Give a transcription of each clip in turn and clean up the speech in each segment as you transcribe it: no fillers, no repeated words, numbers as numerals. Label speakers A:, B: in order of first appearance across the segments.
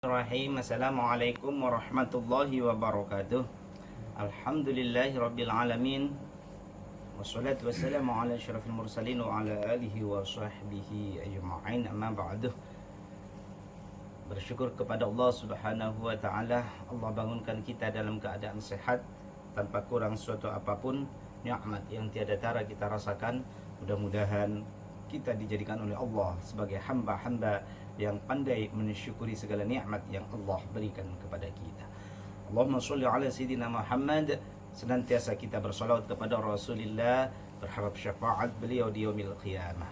A: Bismillahirrahmanirrahim. Assalamualaikum warahmatullahi wabarakatuh. Alhamdulillahi rabbil alamin. Wassalatu wassalamu ala asyrafil mursalin wa ala alihi wa sahbihi ajma'in. Amma ba'du. Bersyukur kepada Allah Subhanahu wa taala. Allah bangunkan kita dalam keadaan sehat tanpa kurang suatu apapun. Nikmat yang tiada tara kita rasakan. Mudah-mudahan kita dijadikan oleh Allah sebagai hamba-hamba yang pandai mensyukuri segala nikmat yang Allah berikan kepada kita. Allahumma sholli ala sayyidina Muhammad. Senantiasa kita bersolawat kepada Rasulullah, berharap syafaat beliau di yaumil qiyamah.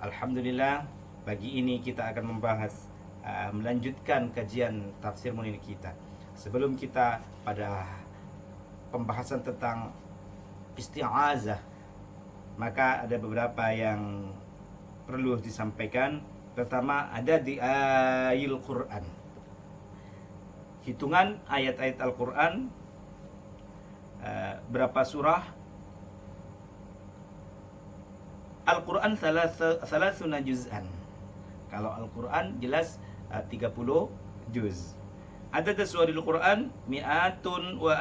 A: Alhamdulillah, pagi ini kita akan membahas melanjutkan kajian tafsir Munir kita. Sebelum kita pada pembahasan tentang isti'azah, maka ada beberapa yang perlu disampaikan. Pertama, ada di ayil Quran. Hitungan ayat-ayat Al-Quran, berapa surah? Al-Quran salasuna juz'an. Kalau Al-Quran jelas 30 juz. Ada suwaril Quran mi'atun wa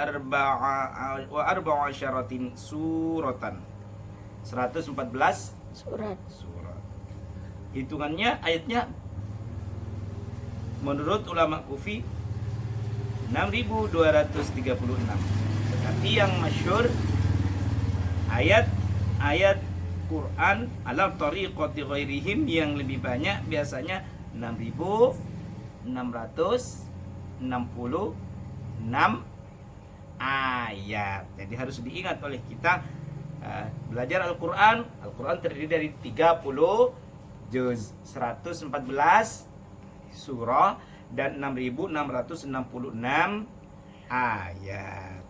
A: arba'a syaratin suratan. 114 surat. Hitungannya ayatnya menurut ulama Kufi 6236. Tetapi yang masyhur ayat Quran ala tariqati ghairihim yang lebih banyak biasanya 6666 ayat. Jadi harus diingat oleh kita belajar Al-Quran. Al-Quran terdiri dari 30 juz, 114 surah dan 6666 ayat.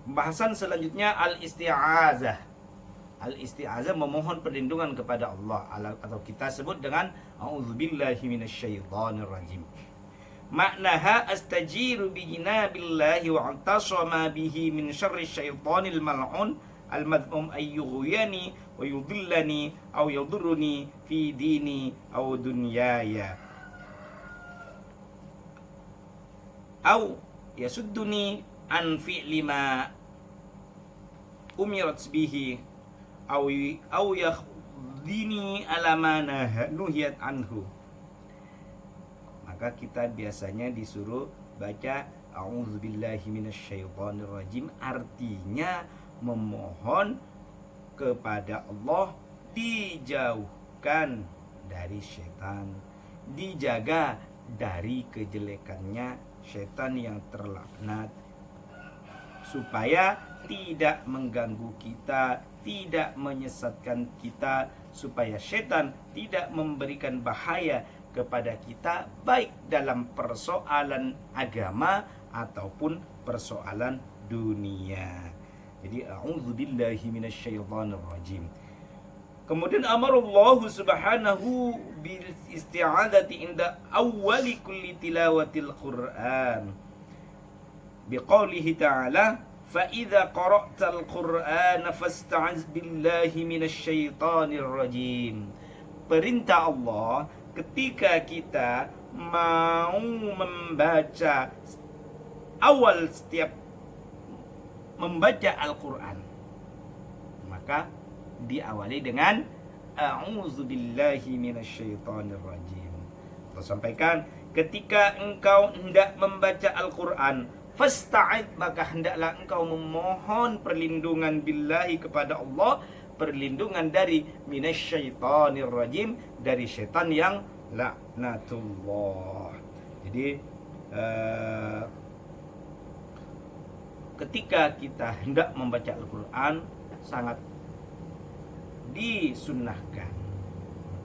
A: Pembahasan selanjutnya al-isti'azah. Al-isti'azah memohon perlindungan kepada Allah, atau kita sebut dengan a'udzubillahi minasyaitonirrajim. Maknaha astajiru bi jinabillahi wa antasama bihi min syarri syaitanil mal'un al-madhmum ayyughuyani wa yudillani aw yadurruni fi dini aw dunyaya aw yasudduni an fi'li ma umirat bihi aw yakhdini ala ma nuhiyat anhu. Maka kita biasanya disuruh baca a'udzubillahi minasyaitonirrajim, artinya memohon kepada Allah dijauhkan dari setan, dijaga dari kejelekannya setan yang terlaknat, supaya tidak mengganggu kita, tidak menyesatkan kita, supaya setan tidak memberikan bahaya kepada kita, baik dalam persoalan agama ataupun persoalan dunia. Jadi a'udzubillahi minasyaitonirrajim. Kemudian amarallahu subhanahu bil isti'adzati inda awwali kulli tilawatil Qur'an. Biqaulihi ta'ala, fa idza qara'tal Qur'ana fasta'iz billahi minasyaitonirrajim. Perintah Allah ketika kita mau membaca awal setiap membaca Al-Quran, maka diawali dengan a'udzubillahi minasyaitonirrajim. Allah sampaikan, ketika engkau hendak membaca Al-Quran, fasta'id, maka hendaklah engkau memohon perlindungan billahi kepada Allah, perlindungan dari minasyaitonirrajim, dari syaitan yang laknatullah. Jadi ketika kita hendak membaca Al-Quran sangat disunnahkan.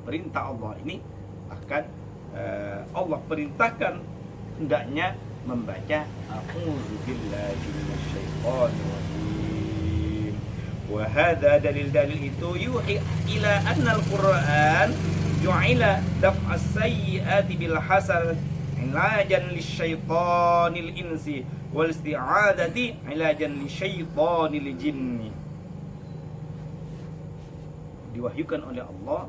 A: Perintah Allah ini bahkan Allah perintahkan hendaknya membaca a'udzubillahi minasyaitonirrajim. Wa hadza dalil itu yuhi ila anna al-Qur'an ju'ila daf'as sayyi'ati bil hasan ilajan lisyaitonil insi wal isti'adati ilajan lisyaitonil jinni. Diwahyukan oleh Allah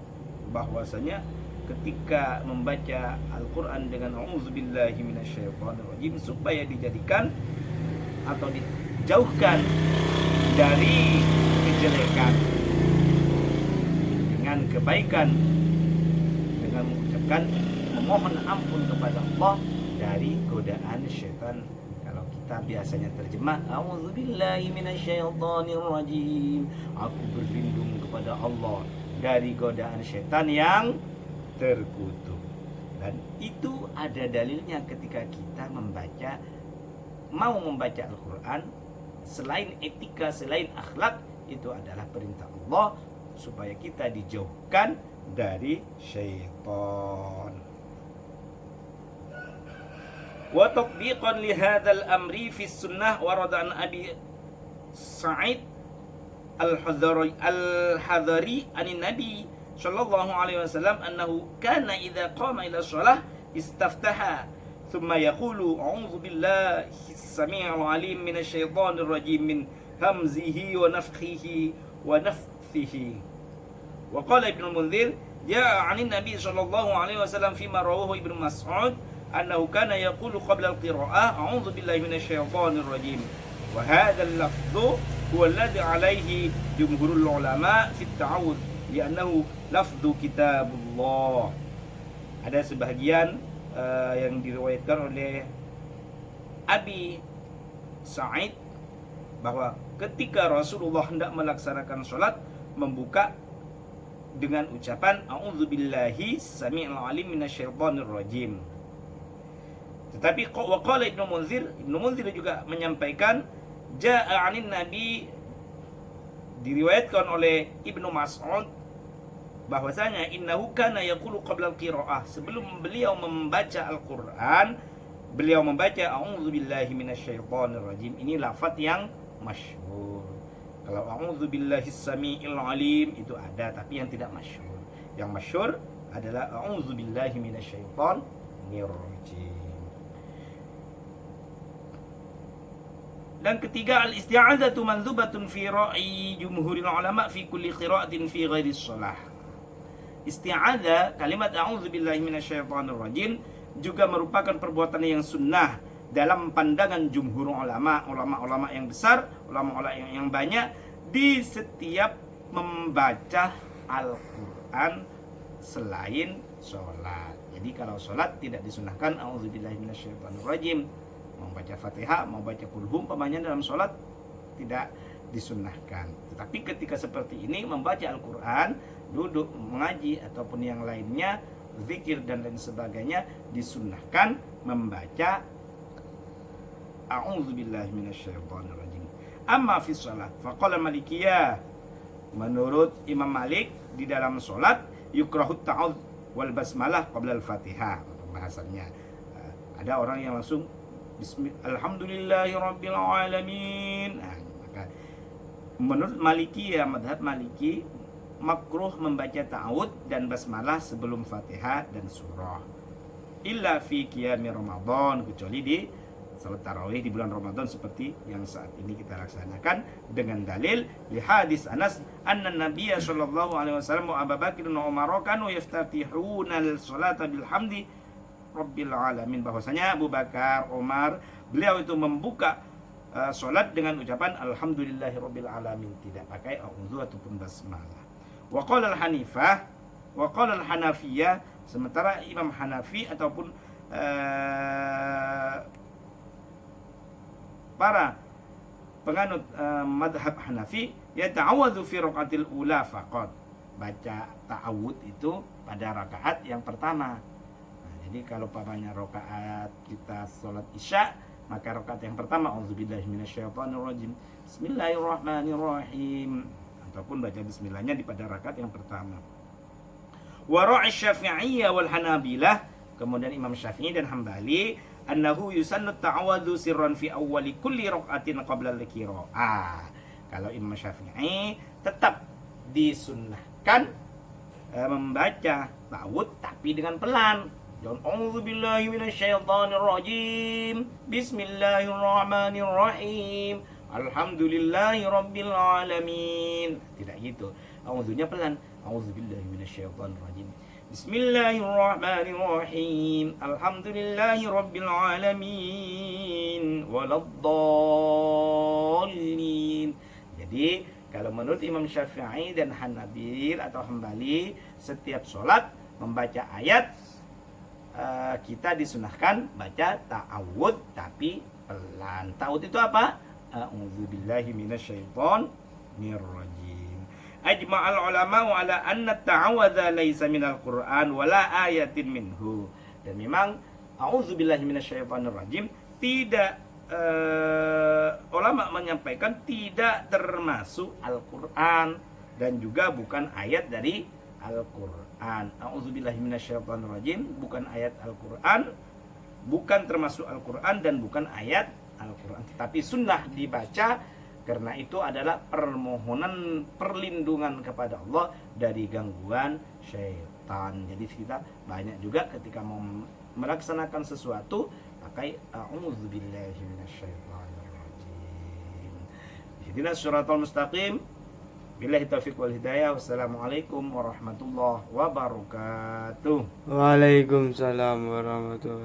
A: bahwasanya ketika membaca Al-Quran dengan a'udzubillahi minasyaitonirrajim supaya dijadikan atau dijauhkan dari kejelekan dengan kebaikan, dengan mengucapkan memohon ampun kepada Allah dari godaan syaitan. Kalau kita biasanya terjemah a'udzubillahi minasyaitonirrajim, aku berlindung kepada Allah dari godaan syaitan yang terkutuk. Dan itu ada dalilnya ketika kita mau membaca Al-Quran. Selain etika, selain akhlak, itu adalah perintah Allah supaya kita dijauhkan dari syaitan. Wa tatbiqan li hadzal amri fi sunnah warada an Abi Sa'id al-Hadari anin Nabi sallallahu alaihi wasallam annahu kana idza qama ila shalah istaftaha thumma yaqulu a'udzu billahi as-sami'il 'alim minasy syaithanir rajim min hamzihi wa nafthihi wa nafthihi. Wa qala Ibnu Munzir ja'a 'anin Nabi sallallahu alaihi wasallam fima rawahu Ibnu Mas'ud annahu kana yaqulu qabla al-qira'ah a'udzu billahi minasy syaithanir rajim. Wa hadzal lafdhu huwa alladhi 'alaihi jumhurul ulama fi at-ta'awudz li'annahu lafdhu kitabullah. Ada sebahagian yang diriwayatkan oleh Abi Sa'id bahwa ketika Rasulullah hendak melaksanakan sholat, membuka dengan ucapan a'udzubillahi sami'il 'alim minasyaitonir rajim. Tetapi waqala Ibnu Munzir juga menyampaikan ja'a 'anin Nabi, diriwayatkan oleh Ibnu Mas'ud bahwasanya innahu kana yaqulu qabla al-qiraah, sebelum beliau membaca Al-Qur'an beliau membaca a'udzubillahi minasyaitonir rajim. Ini lafaz yang masyhur. Kalau a'udzubillahi samiil alim itu ada, tapi yang tidak masyhur. Yang masyhur adalah a'udzubillahi minasyaitonir rajim. Dan ketiga, al-isti'adzatu mandzubatun fi ra'i jumhuril ulama fi kulli qira'atin fi ghairi shalah. Isti'adzah, kalimat a'udzubillahi minasyaitonir rajim, juga merupakan perbuatan yang sunnah dalam pandangan jumhur ulama yang besar, ulama yang banyak, di setiap membaca Al-Quran selain sholat. Jadi kalau sholat tidak disunahkan a'udzubillahi minasyaitonir rajim. Mau baca Fatihah, mau baca Qul umpamanya dalam sholat tidak disunnahkan. Tetapi ketika seperti ini membaca Al-Quran, duduk mengaji ataupun yang lainnya, zikir dan lain sebagainya, disunnahkan membaca a'udzubillahi minasyaitonir rajim. Amma fi shalah faqala Malikiyah, menurut Imam Malik di dalam sholat yukrahut ta'awudz wal basmalah qabla al-Fatihah. Pembahasannya ada orang yang langsung alhamdulillahirabbil alamin. Maka menurut Malikiyah, madhab Maliki, makruh membaca ta'awudz dan basmalah sebelum Fatihah dan surah. Illa fi qiyami Ramadan, kecuali di salat tarawih di bulan Ramadan seperti yang saat ini kita laksanakan, dengan dalil li hadis Anas anna Nabiyya sallallahu alaihi wasallam wa Abu Bakar wa Umar kanu yaftatihuna al-salata bilhamdi rabbil alamin, bahwasanya Abu Bakar, Umar, beliau itu membuka salat dengan ucapan alhamdulillahirabbil alamin, tidak pakai a'udzu ataupun basmalah. Wa qala al-Hanafiyah, sementara Imam Hanafi ataupun para penganut madhab Hanafi, ya ta'awadzu fi raqatil ula faqat, baca ta'awudz itu pada rakaat yang pertama. Nah, jadi kalau pamannya rakaat kita sholat isya, maka rakaat yang pertama auzubillahi minasyaitonir rajim, bismillahirrahmanirrahim, ataupun baca bismillahnya di pada rakaat yang pertama. Wa ra'i Syafi'iyah wal Hanabilah, kemudian Imam Syafi'i dan Hambali, annahu yusannu ta'awadzu sirran fi awwali kulli raq'atin qabla al-qira'ah. Kalau Imam Syafi'i tetap disunnahkan membaca ta'awudz tapi dengan pelan. Jangan auzubillahi minasyaitonir rajim, bismillahirrahmanirrahim, alhamdulillahirabbil alamin. Tidak gitu. Auzunya pelan. Auzubillahi minasyaitonir rajim, Bismillahirrahmanirrahim. Alhamdulillahi rabbil alamin. Waladdallin. Jadi kalau menurut Imam Syafi'i dan Hanabil atau Hambali, setiap sholat membaca ayat kita disunahkan baca ta'awud tapi pelan. Ta'awud itu apa? A'udzubillahi minasyaitonir rajim. Ajma'al ulama ala anna ta'awadza laisa minal Qur'an wala ayatin minhu. Dan memang a'udzubillahi minasyaitonir rajim tidak ulama menyampaikan tidak termasuk Al-Qur'an dan juga bukan ayat dari Al-Qur'an. A'udzubillahi minasyaitonir rajim bukan ayat Al-Qur'an, bukan termasuk Al-Qur'an dan bukan ayat Al-Qur'an. Tapi sunnah dibaca karena itu adalah permohonan perlindungan kepada Allah dari gangguan syaitan. Jadi kita banyak juga ketika mau melaksanakan sesuatu pakai a'udzubillahi minasyaitonirrajim. Ihdinas siratal mustaqim. Billahi taufiq wal hidayah. Wassalamualaikum warahmatullahi wabarakatuh.
B: Waalaikumsalam warahmatullahi